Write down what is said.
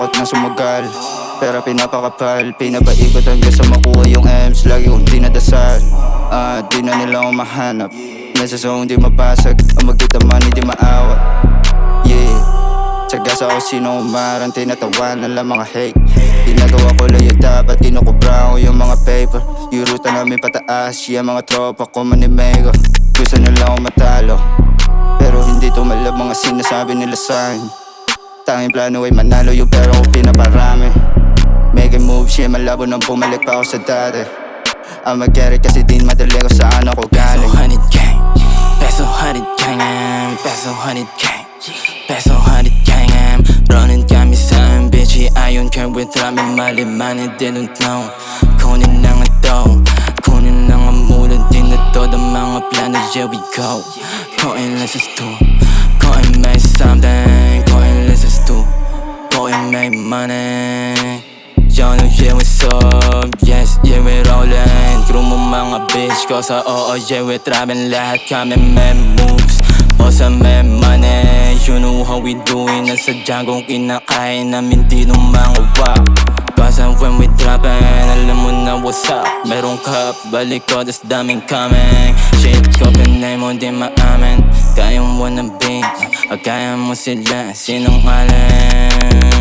takot na sumagal. Pera pinapakapal, pinapaikot hanggang sa makuha yung M's. Lagi kong dinadasal, di na nila akong mahanap. Nasa zone di mapasag, ang magkita man hindi maawat. Yeah, sagas ako sino umarang, tinatawanan lang mga hate. Ginagawa ko lang yung dapat, kinukubra ko yung mga paper. Yung ruta namin pataas, yeah mga tropa ko manimego. Gusto nila akong matalo, pero hindi tumalab mga sinasabi nila sa'kin. Tanging plano ay manalo, yung pera ko pinaparami. Making moves, yeah malabo nang bumalik pa ako sa dati. I'ma get it kasi din madali ko saan ako galing. Peso 100 gang, peso 100 gang, peso 100 gang, peso 100 gang. Running kami saan, bitch, ayon kay with rami mali money, they don't know. Kunin na nga to, kunin na nga mula din na to. The mga plano, here we go. Coin lessons too, coin make something, coin lessons too, coin make money. Y'all know yeah what's up, yes yeah we rollin'. Crew mo mga bitch ko sa oo yeah we trappin'. Lahat kami may moves, bossa may money. You know how we doin', nasa kong kinakain namin di nung mga wap. Cause when we droppin', alam mo na what's up. Merong cup, balik ko das daming coming. Shit ko pinay mo di maamin. Kaya mo na be, kaya mo sila sinungaling.